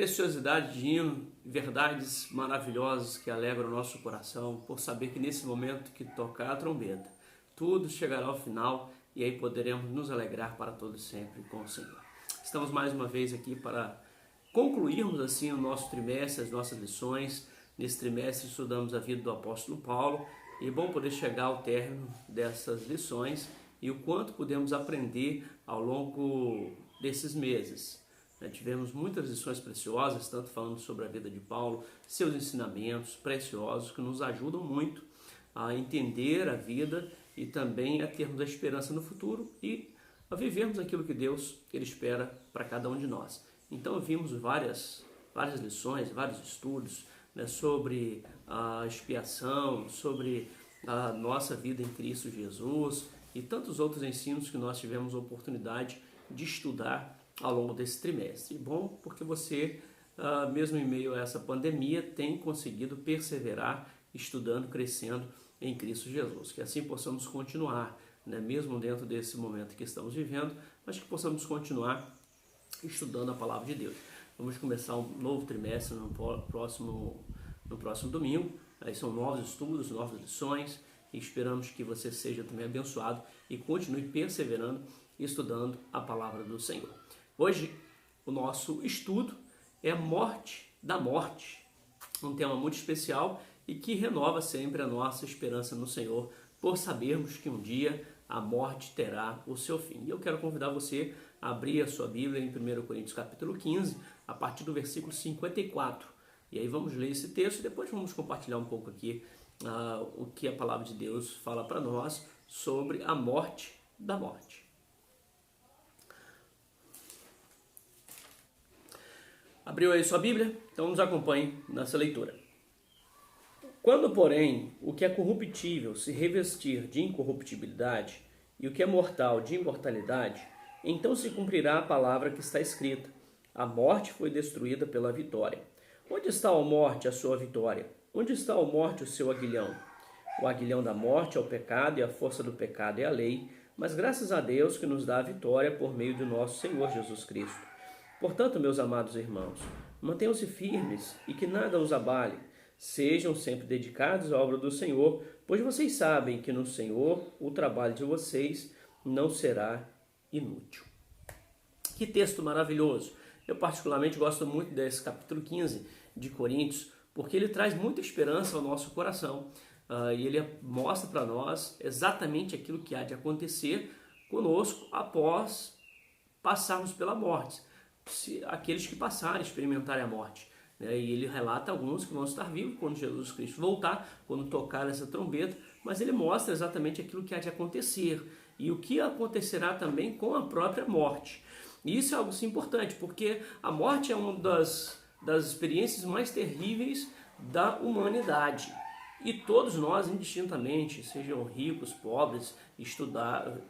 preciosidade de hino, verdades maravilhosas que alegram o nosso coração, por saber que nesse momento que tocar a trombeta, tudo chegará ao final e aí poderemos nos alegrar para todo sempre com o Senhor. Estamos mais uma vez aqui para concluirmos assim o nosso trimestre, as nossas lições. Nesse trimestre estudamos a vida do apóstolo Paulo e é bom poder chegar ao término dessas lições e o quanto podemos aprender ao longo desses meses. Tivemos muitas lições preciosas, tanto falando sobre a vida de Paulo, seus ensinamentos preciosos que nos ajudam muito a entender a vida e também a termos a esperança no futuro e a vivermos aquilo que Deus ele espera para cada um de nós. Então vimos várias lições, vários estudos, sobre a expiação, sobre a nossa vida em Cristo Jesus e tantos outros ensinos que nós tivemos a oportunidade de estudar ao longo desse trimestre. E bom, porque você, mesmo em meio a essa pandemia, tem conseguido perseverar, estudando, crescendo em Cristo Jesus. Que assim possamos continuar, mesmo dentro desse momento que estamos vivendo, mas que possamos continuar estudando a palavra de Deus. Vamos começar um novo trimestre no próximo domingo. Aí são novos estudos, novas lições, e esperamos que você seja também abençoado e continue perseverando e estudando a palavra do Senhor. Hoje, o nosso estudo é a morte da morte, um tema muito especial e que renova sempre a nossa esperança no Senhor, por sabermos que um dia a morte terá o seu fim. E eu quero convidar você a abrir a sua Bíblia em 1 Coríntios capítulo 15, a partir do versículo 54. E aí vamos ler esse texto e depois vamos compartilhar um pouco aqui o que a palavra de Deus fala para nós sobre a morte da morte. Abriu aí sua Bíblia? Então nos acompanhe nessa leitura. Quando, porém, o que é corruptível se revestir de incorruptibilidade e o que é mortal de imortalidade, então se cumprirá a palavra que está escrita: a morte foi destruída pela vitória. Onde está, ó morte, a sua vitória? Onde está, ó morte, o seu aguilhão? O aguilhão da morte é o pecado e a força do pecado é a lei, mas graças a Deus que nos dá a vitória por meio do nosso Senhor Jesus Cristo. Portanto, meus amados irmãos, mantenham-se firmes e que nada os abale. Sejam sempre dedicados à obra do Senhor, pois vocês sabem que no Senhor o trabalho de vocês não será inútil. Que texto maravilhoso! Eu particularmente gosto muito desse capítulo 15 de Coríntios, porque ele traz muita esperança ao nosso coração e ele mostra para nós exatamente aquilo que há de acontecer conosco após passarmos pela morte. Aqueles que passarem, experimentarem a morte. E ele relata alguns que vão estar vivos quando Jesus Cristo voltar, quando tocar essa trombeta, mas ele mostra exatamente aquilo que há de acontecer e o que acontecerá também com a própria morte. E isso é algo assim, importante, porque a morte é uma das experiências mais terríveis da humanidade. E todos nós, indistintamente, sejam ricos, pobres,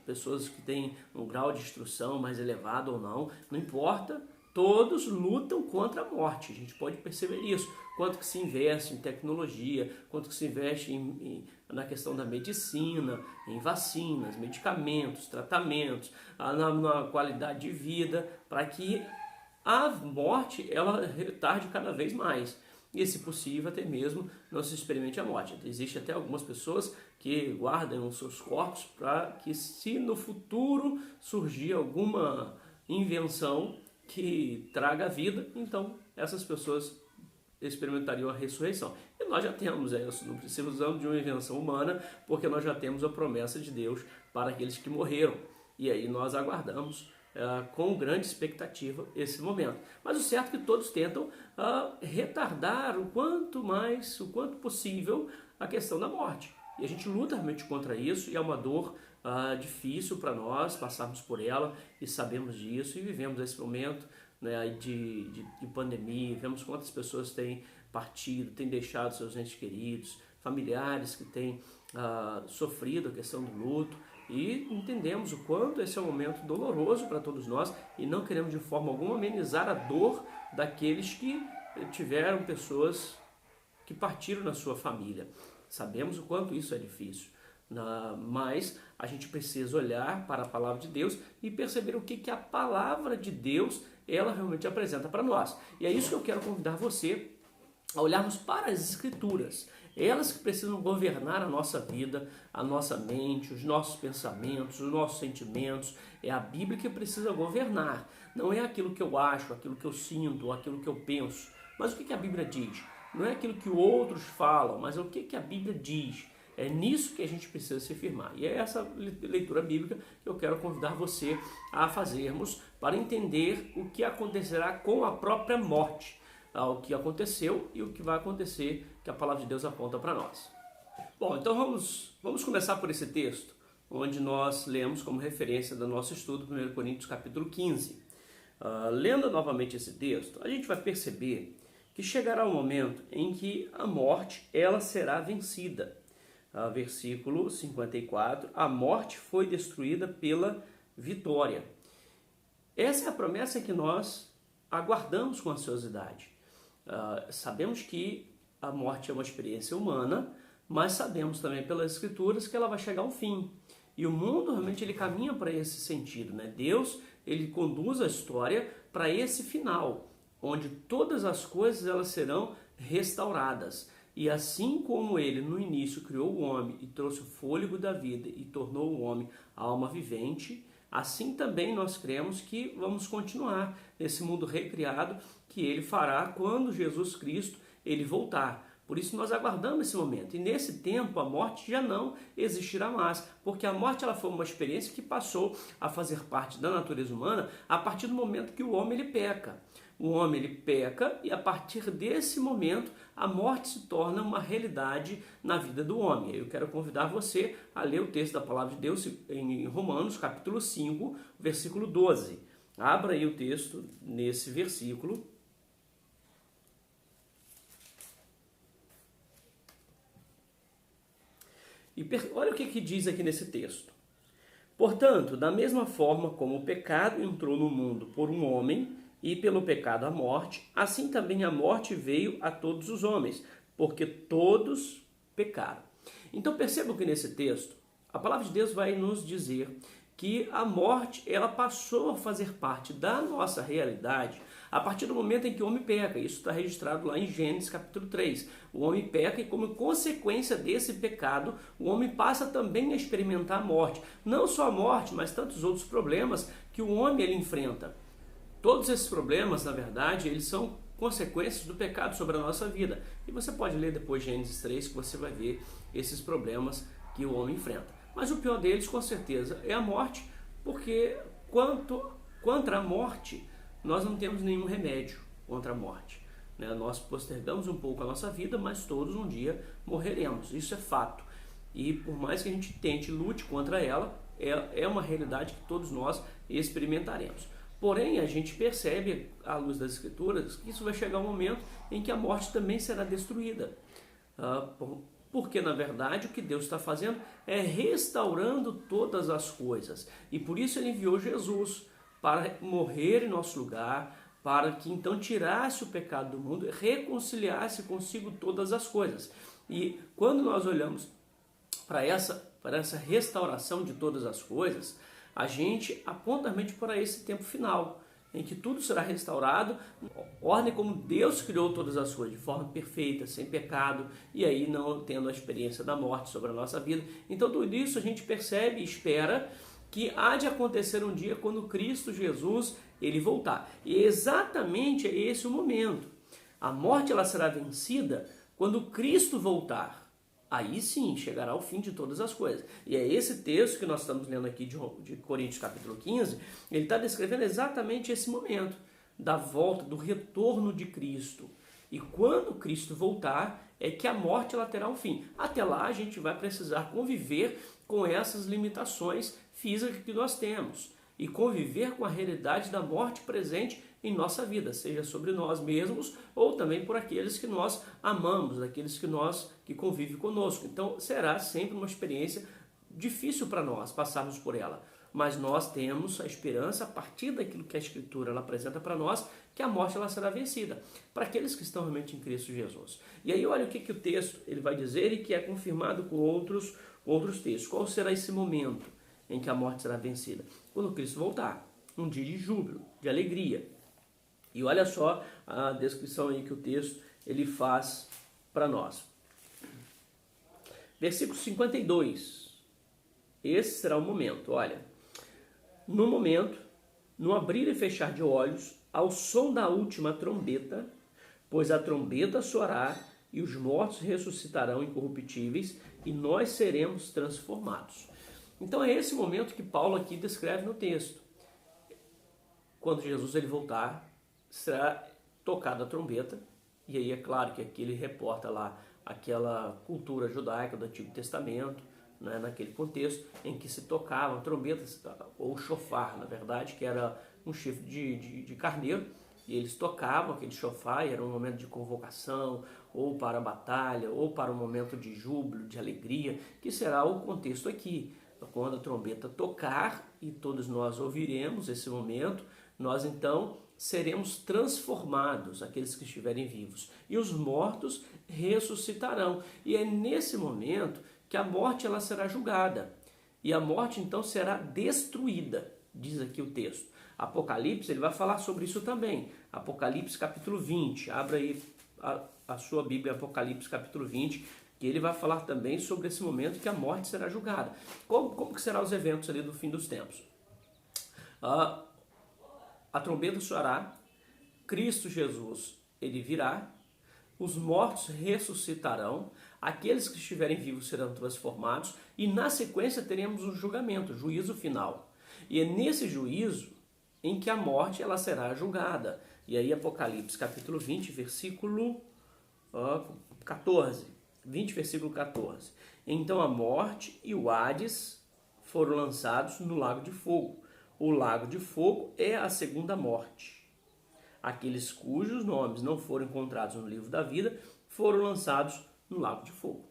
pessoas que têm um grau de instrução mais elevado ou não importa, todos lutam contra a morte. A gente pode perceber isso. Quanto que se investe em tecnologia, quanto que se investe na questão da medicina, em vacinas, medicamentos, tratamentos, na qualidade de vida, para que a morte ela retarde cada vez mais. E, se possível, até mesmo não se experimente a morte. Existem até algumas pessoas que guardam os seus corpos para que, se no futuro surgir alguma invenção que traga a vida, então essas pessoas experimentariam a ressurreição. E nós já temos isso, não precisamos de uma invenção humana, porque nós já temos a promessa de Deus para aqueles que morreram. E aí nós aguardamos com grande expectativa esse momento. Mas o certo é que todos tentam retardar o quanto possível a questão da morte. E a gente luta realmente contra isso, e é uma dor difícil para nós passarmos por ela, e sabemos disso, e vivemos esse momento de pandemia, vemos quantas pessoas têm partido, têm deixado seus entes queridos, familiares que têm sofrido a questão do luto, e entendemos o quanto esse é um momento doloroso para todos nós e não queremos de forma alguma amenizar a dor daqueles que tiveram pessoas que partiram na sua família. Sabemos o quanto isso é difícil, Mas a gente precisa olhar para a palavra de Deus e perceber o que a palavra de Deus ela realmente apresenta para nós. E é isso que eu quero convidar você a olharmos para as Escrituras. Elas que precisam governar a nossa vida, a nossa mente, os nossos pensamentos, os nossos sentimentos. É a Bíblia que precisa governar. Não é aquilo que eu acho, aquilo que eu sinto, aquilo que eu penso. Mas o que a Bíblia diz? Não é aquilo que outros falam, mas o que a Bíblia diz. É nisso que a gente precisa se firmar. E é essa leitura bíblica que eu quero convidar você a fazermos para entender o que acontecerá com a própria morte. O que aconteceu e o que vai acontecer, que a palavra de Deus aponta para nós. Bom, então vamos começar por esse texto, onde nós lemos como referência do nosso estudo 1 Coríntios capítulo 15. Lendo novamente esse texto, a gente vai perceber que chegará um momento em que a morte ela será vencida. Versículo 54, a morte foi destruída pela vitória. Essa é a promessa que nós aguardamos com ansiosidade. Sabemos que a morte é uma experiência humana, mas sabemos também pelas Escrituras que ela vai chegar ao fim. E o mundo realmente ele caminha para esse sentido, né? Deus ele conduz a história para esse final, onde todas as coisas elas serão restauradas. E assim como ele no início criou o homem e trouxe o fôlego da vida e tornou o homem alma vivente, assim também nós cremos que vamos continuar nesse mundo recriado que ele fará quando Jesus Cristo ele voltar. Por isso nós aguardamos esse momento. E nesse tempo a morte já não existirá mais, porque a morte ela foi uma experiência que passou a fazer parte da natureza humana a partir do momento que o homem ele peca. O homem ele peca e a partir desse momento a morte se torna uma realidade na vida do homem. Eu quero convidar você a ler o texto da palavra de Deus em Romanos capítulo 5, versículo 12. Abra aí o texto nesse versículo. E olha o que diz aqui nesse texto. Portanto, da mesma forma como o pecado entrou no mundo por um homem, e pelo pecado a morte, assim também a morte veio a todos os homens, porque todos pecaram. Então percebam que nesse texto, a palavra de Deus vai nos dizer que a morte ela passou a fazer parte da nossa realidade a partir do momento em que o homem peca. Isso está registrado lá em Gênesis capítulo 3. O homem peca e como consequência desse pecado, o homem passa também a experimentar a morte. Não só a morte, mas tantos outros problemas que o homem ele enfrenta. Todos esses problemas, na verdade, eles são consequências do pecado sobre a nossa vida. E você pode ler depois Gênesis 3 que você vai ver esses problemas que o homem enfrenta. Mas o pior deles, com certeza, é a morte, porque contra a morte, nós não temos nenhum remédio contra a morte. Nós postergamos um pouco a nossa vida, mas todos um dia morreremos. Isso é fato. E por mais que a gente tente, lute contra ela, é uma realidade que todos nós experimentaremos. Porém, a gente percebe, à luz das Escrituras, que isso vai chegar um momento em que a morte também será destruída. Porque, na verdade, o que Deus está fazendo é restaurando todas as coisas. E por isso Ele enviou Jesus para morrer em nosso lugar, para que então tirasse o pecado do mundo e reconciliasse consigo todas as coisas. E quando nós olhamos para essa restauração de todas as coisas, a gente aponta realmente para esse tempo final, em que tudo será restaurado, ordem como Deus criou todas as coisas, de forma perfeita, sem pecado, e aí não tendo a experiência da morte sobre a nossa vida. Então tudo isso a gente percebe e espera que há de acontecer um dia quando Cristo Jesus ele voltar. E exatamente é esse o momento. A morte ela será vencida quando Cristo voltar. Aí sim chegará o fim de todas as coisas. E é esse texto que nós estamos lendo aqui de Coríntios capítulo 15, ele está descrevendo exatamente esse momento da volta, do retorno de Cristo. E quando Cristo voltar, é que a morte ela terá um fim. Até lá a gente vai precisar conviver com essas limitações físicas que nós temos e conviver com a realidade da morte presente em nossa vida, seja sobre nós mesmos ou também por aqueles que nós amamos, aqueles que convivem conosco. Então será sempre uma experiência difícil para nós passarmos por ela. mas nós temos a esperança a partir daquilo que a Escritura ela apresenta para nós, que a morte ela será vencida, para aqueles que estão realmente em Cristo Jesus. E aí olha o que o texto ele vai dizer e que é confirmado com outros textos. Qual será esse momento em que a morte será vencida? Quando Cristo voltar, um dia de júbilo, de alegria. E olha só a descrição aí que o texto ele faz para nós. Versículo 52. Esse será o momento, olha. No momento, no abrir e fechar de olhos, ao som da última trombeta, pois a trombeta soará e os mortos ressuscitarão incorruptíveis e nós seremos transformados. Então é esse momento que Paulo aqui descreve no texto. Quando Jesus ele voltar, será tocada a trombeta, e aí é claro que aqui ele reporta lá aquela cultura judaica do Antigo Testamento, né, naquele contexto em que se tocavam trombetas, ou chofar, na verdade, que era um chifre de carneiro, e eles tocavam aquele chofar, e era um momento de convocação, ou para a batalha, ou para um momento de júbilo, de alegria, que será o contexto aqui. Quando a trombeta tocar, e todos nós ouviremos esse momento, nós então seremos transformados, aqueles que estiverem vivos, e os mortos ressuscitarão. E é nesse momento que a morte ela será julgada, e a morte então será destruída, diz aqui o texto. Apocalipse ele vai falar sobre isso também. Apocalipse capítulo 20, abra aí a sua Bíblia, Apocalipse capítulo 20, que ele vai falar também sobre esse momento que a morte será julgada. Como que serão os eventos ali do fim dos tempos? A trombeta soará, Cristo Jesus ele virá, os mortos ressuscitarão, aqueles que estiverem vivos serão transformados e na sequência teremos um julgamento, juízo final. E é nesse juízo em que a morte ela será julgada. E aí Apocalipse capítulo 20, versículo 14. 20, versículo 14. Então a morte e o Hades foram lançados no lago de fogo. O lago de fogo é a segunda morte. Aqueles cujos nomes não foram encontrados no livro da vida foram lançados no lago de fogo.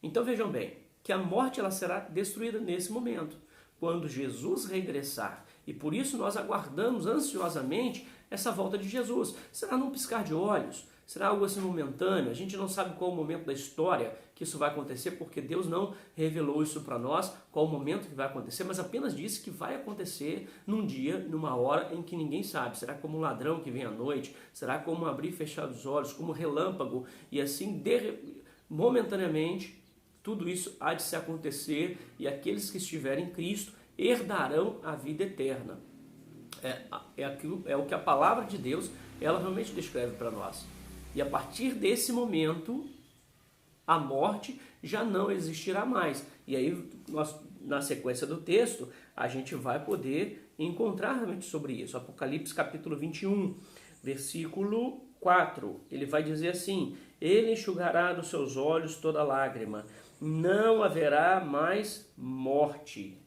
Então vejam bem, que a morte ela será destruída nesse momento, quando Jesus regressar. E por isso nós aguardamos ansiosamente essa volta de Jesus. Será num piscar de olhos? Será algo assim momentâneo? A gente não sabe qual o momento da história que isso vai acontecer, porque Deus não revelou isso para nós, qual o momento que vai acontecer, mas apenas disse que vai acontecer num dia, numa hora em que ninguém sabe. Será como um ladrão que vem à noite? Será como abrir e fechar os olhos? Como um relâmpago? E assim, momentaneamente, tudo isso há de se acontecer e aqueles que estiverem em Cristo herdarão a vida eterna. É o que a palavra de Deus ela realmente descreve para nós. E a partir desse momento, a morte já não existirá mais. E aí, na sequência do texto, a gente vai poder encontrar realmente sobre isso. Apocalipse capítulo 21, versículo 4. Ele vai dizer assim: Ele enxugará dos seus olhos toda lágrima. Não haverá mais morte.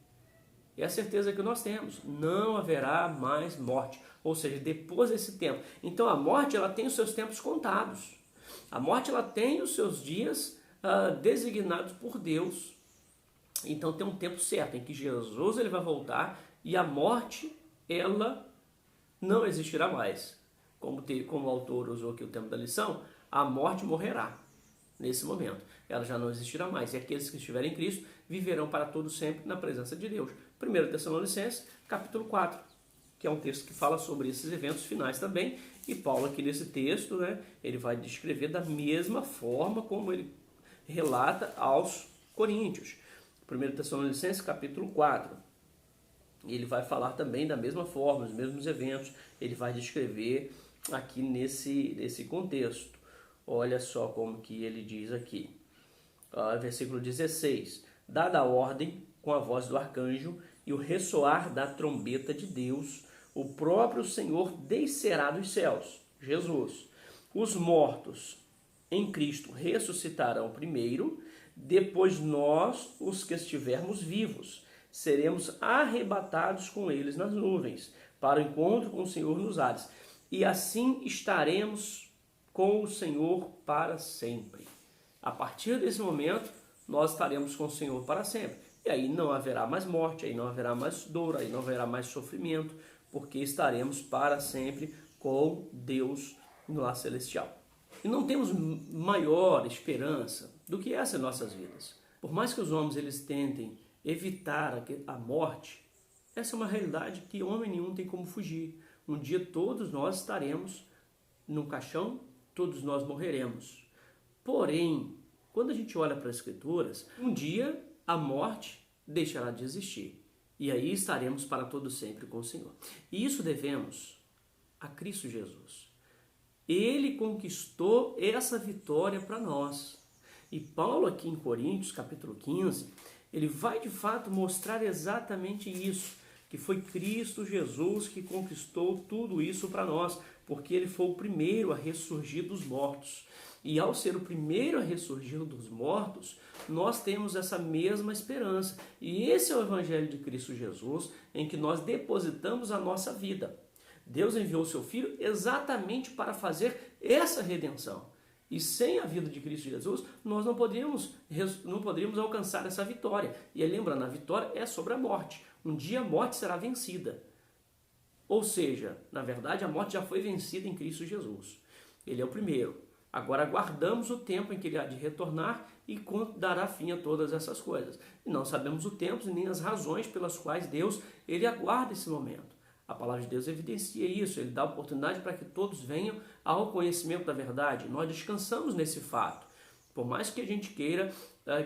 É a certeza que nós temos. Não haverá mais morte. Ou seja, depois desse tempo. Então a morte ela tem os seus tempos contados. A morte ela tem os seus dias designados por Deus. Então tem um tempo certo em que Jesus ele vai voltar e a morte ela não existirá mais. Como o autor usou aqui o tempo da lição, a morte morrerá nesse momento. Ela já não existirá mais. E aqueles que estiverem em Cristo viverão para todo sempre na presença de Deus. 1 Tessalonicenses, capítulo 4, que é um texto que fala sobre esses eventos finais também. E Paulo aqui nesse texto, né, ele vai descrever da mesma forma como ele relata aos Coríntios. 1 Tessalonicenses, capítulo 4. Ele vai falar também da mesma forma, os mesmos eventos. Ele vai descrever aqui nesse contexto. Olha só como que ele diz aqui. Versículo 16. Dada a ordem com a voz do arcanjo e o ressoar da trombeta de Deus, o próprio Senhor descerá dos céus, Jesus. Os mortos em Cristo ressuscitarão primeiro, depois nós, os que estivermos vivos, seremos arrebatados com eles nas nuvens, para o encontro com o Senhor nos ares. E assim estaremos com o Senhor para sempre. A partir desse momento, nós estaremos com o Senhor para sempre. E aí não haverá mais morte, aí não haverá mais dor, aí não haverá mais sofrimento, porque estaremos para sempre com Deus no lar celestial. E não temos maior esperança do que essa em nossas vidas. Por mais que os homens eles tentem evitar a morte, essa é uma realidade que homem nenhum tem como fugir. Um dia todos nós estaremos num caixão, todos nós morreremos. Porém, quando a gente olha para as Escrituras, um dia a morte deixará de existir. E aí estaremos para todo sempre com o Senhor. E isso devemos a Cristo Jesus. Ele conquistou essa vitória para nós. E Paulo aqui em Coríntios, capítulo 15, ele vai de fato mostrar exatamente isso, que foi Cristo Jesus que conquistou tudo isso para nós, porque ele foi o primeiro a ressurgir dos mortos. E ao ser o primeiro a ressurgir dos mortos, nós temos essa mesma esperança. E esse é o Evangelho de Cristo Jesus, em que nós depositamos a nossa vida. Deus enviou o seu Filho exatamente para fazer essa redenção. E sem a vida de Cristo Jesus, nós não poderíamos alcançar essa vitória. E aí, lembrando, a vitória é sobre a morte. Um dia a morte será vencida. Ou seja, na verdade, a morte já foi vencida em Cristo Jesus. Ele é o primeiro. Agora aguardamos o tempo em que ele há de retornar e quando dará fim a todas essas coisas. E não sabemos o tempo nem as razões pelas quais Deus ele aguarda esse momento. A palavra de Deus evidencia isso, ele dá oportunidade para que todos venham ao conhecimento da verdade. Nós descansamos nesse fato. Por mais que a gente queira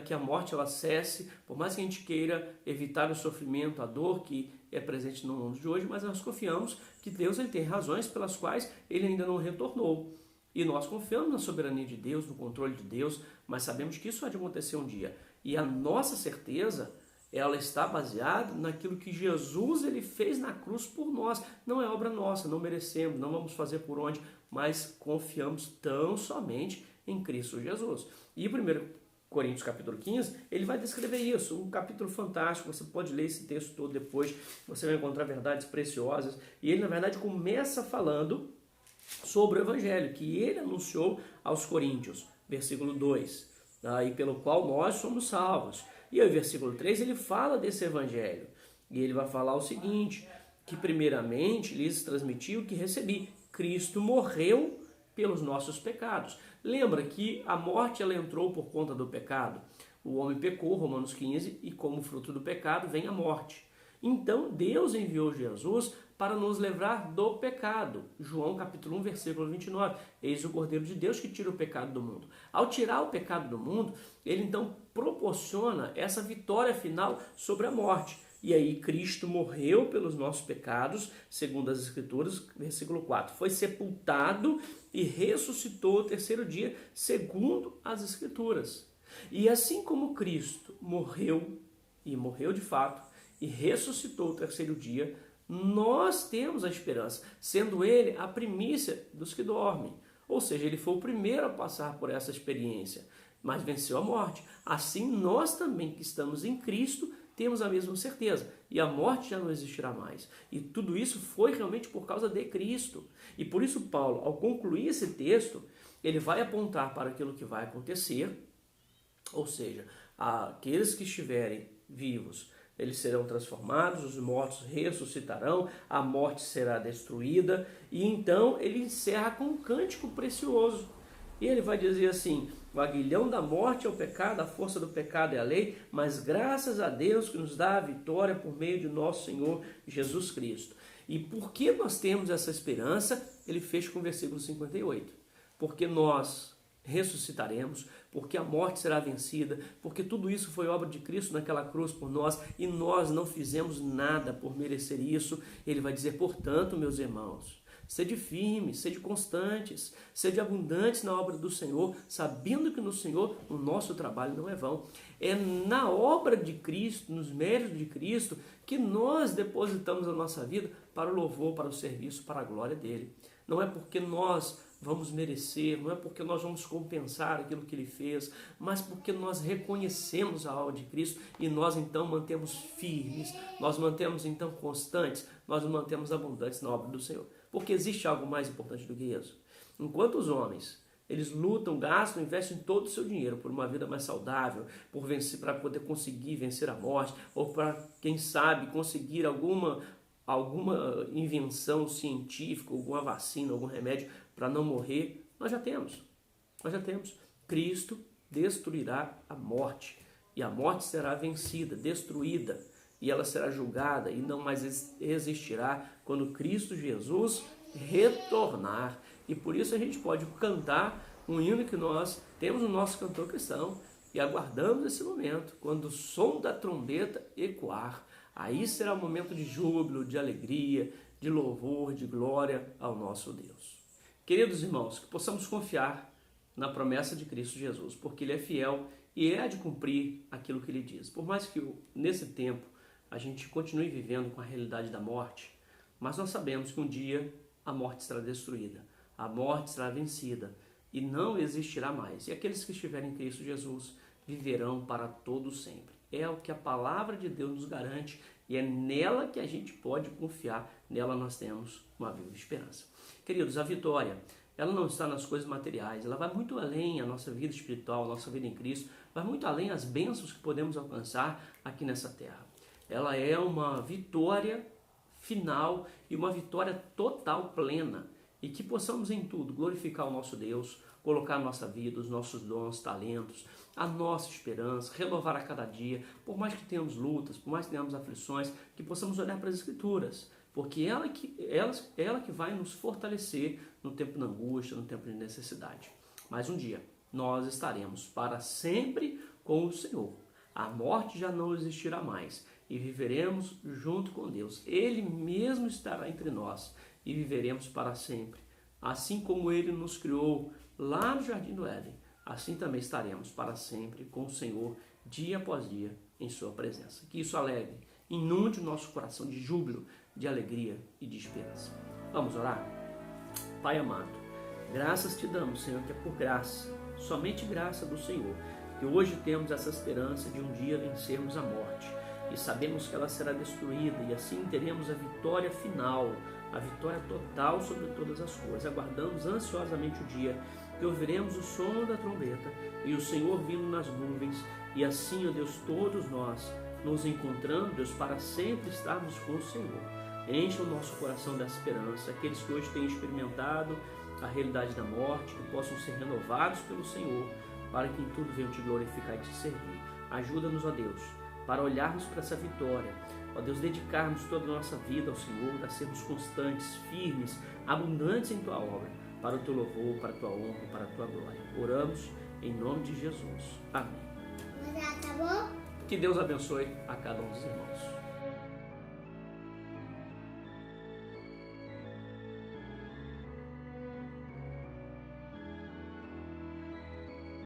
que a morte ela cesse, por mais que a gente queira evitar o sofrimento, a dor que é presente no mundo de hoje, mas nós confiamos que Deus ele tem razões pelas quais ele ainda não retornou. E nós confiamos na soberania de Deus, no controle de Deus, mas sabemos que isso há de acontecer um dia. E a nossa certeza, ela está baseada naquilo que Jesus ele fez na cruz por nós. Não é obra nossa, não merecemos, não vamos fazer por onde, mas confiamos tão somente em Cristo Jesus. E 1 Coríntios capítulo 15, ele vai descrever isso, um capítulo fantástico, você pode ler esse texto todo depois, você vai encontrar verdades preciosas. E ele, na verdade, começa falando sobre o Evangelho, que ele anunciou aos Coríntios, versículo 2, e pelo qual nós somos salvos. E aí, versículo 3, ele fala desse Evangelho. E ele vai falar o seguinte, que primeiramente lhes transmiti o que recebi. Cristo morreu pelos nossos pecados. Lembra que a morte ela entrou por conta do pecado. O homem pecou, Romanos 15, e como fruto do pecado vem a morte. Então Deus enviou Jesus para nos livrar do pecado. João capítulo 1, versículo 29. Eis o Cordeiro de Deus que tira o pecado do mundo. Ao tirar o pecado do mundo, ele então proporciona essa vitória final sobre a morte. E aí Cristo morreu pelos nossos pecados, segundo as Escrituras, versículo 4. Foi sepultado e ressuscitou ao terceiro dia, segundo as Escrituras. E assim como Cristo morreu, e morreu de fato, e ressuscitou ao terceiro dia, nós temos a esperança, sendo ele a primícia dos que dormem. Ou seja, ele foi o primeiro a passar por essa experiência, mas venceu a morte. Assim, nós também que estamos em Cristo, temos a mesma certeza. E a morte já não existirá mais. E tudo isso foi realmente por causa de Cristo. E por isso Paulo, ao concluir esse texto, ele vai apontar para aquilo que vai acontecer. Ou seja, aqueles que estiverem vivos, eles serão transformados, os mortos ressuscitarão, a morte será destruída. E então ele encerra com um cântico precioso. E ele vai dizer assim, o aguilhão da morte é o pecado, a força do pecado é a lei, mas graças a Deus que nos dá a vitória por meio de nosso Senhor Jesus Cristo. E por que nós temos essa esperança? Ele fecha com o versículo 58. Porque nós ressuscitaremos, porque a morte será vencida, porque tudo isso foi obra de Cristo naquela cruz por nós e nós não fizemos nada por merecer isso. Ele vai dizer, portanto, meus irmãos, sede firmes, sede constantes, sede abundantes na obra do Senhor, sabendo que no Senhor o nosso trabalho não é vão. É na obra de Cristo, nos méritos de Cristo, que nós depositamos a nossa vida para o louvor, para o serviço, para a glória dele. Não é porque nós vamos merecer, não é porque nós vamos compensar aquilo que ele fez, mas porque nós reconhecemos a obra de Cristo e nós então mantemos firmes, nós mantemos então constantes, nós nos mantemos abundantes na obra do Senhor. Porque existe algo mais importante do que isso. Enquanto os homens Eles lutam, gastam, investem todo o seu dinheiro por uma vida mais saudável, por vencer, para poder conseguir vencer a morte, ou para, quem sabe, conseguir alguma invenção científica, alguma vacina, algum remédio para não morrer. Nós já temos. Cristo destruirá a morte, e a morte será vencida, destruída, e ela será julgada e não mais existirá quando Cristo Jesus retornar. E por isso a gente pode cantar um hino que nós temos no nosso cantor cristão e aguardamos esse momento, quando o som da trombeta ecoar. Aí será um momento de júbilo, de alegria, de louvor, de glória ao nosso Deus. Queridos irmãos, que possamos confiar na promessa de Cristo Jesus, porque Ele é fiel e é de cumprir aquilo que Ele diz. Por mais que nesse tempo a gente continue vivendo com a realidade da morte, mas nós sabemos que um dia a morte será destruída, a morte será vencida e não existirá mais. E aqueles que estiverem em Cristo Jesus viverão para todo sempre. É o que a palavra de Deus nos garante e é nela que a gente pode confiar, nela nós temos uma viva esperança. Queridos, a vitória, ela não está nas coisas materiais, ela vai muito além a nossa vida espiritual, a nossa vida em Cristo, vai muito além as bênçãos que podemos alcançar aqui nessa terra. Ela é uma vitória final e uma vitória total, plena, e que possamos em tudo glorificar o nosso Deus, colocar a nossa vida, os nossos dons, talentos, a nossa esperança, renovar a cada dia, por mais que tenhamos lutas, por mais que tenhamos aflições, que possamos olhar para as Escrituras, porque ela que vai nos fortalecer no tempo da angústia, no tempo de necessidade. Mas um dia nós estaremos para sempre com o Senhor. A morte já não existirá mais e viveremos junto com Deus. Ele mesmo estará entre nós e viveremos para sempre. Assim como Ele nos criou lá no Jardim do Éden, assim também estaremos para sempre com o Senhor, dia após dia, em sua presença. Que isso alegre, inunde o nosso coração de júbilo, de alegria e de esperança. Vamos orar? Pai amado, graças te damos, Senhor, que é por graça, somente graça do Senhor, que hoje temos essa esperança de um dia vencermos a morte e sabemos que ela será destruída e assim teremos a vitória final, a vitória total sobre todas as coisas. Aguardamos ansiosamente o dia que ouviremos o som da trombeta e o Senhor vindo nas nuvens, e assim, ó Deus, todos nós nos encontrando, Deus, para sempre estarmos com o Senhor. Encha o nosso coração dessa esperança, aqueles que hoje têm experimentado a realidade da morte, que possam ser renovados pelo Senhor, para que em tudo venham te glorificar e te servir. Ajuda-nos, ó Deus, para olharmos para essa vitória, ó Deus, dedicarmos toda a nossa vida ao Senhor, a sermos constantes, firmes, abundantes em Tua obra, para o Teu louvor, para a Tua honra, para a Tua glória. Oramos em nome de Jesus. Amém. Que Deus abençoe a cada um dos irmãos.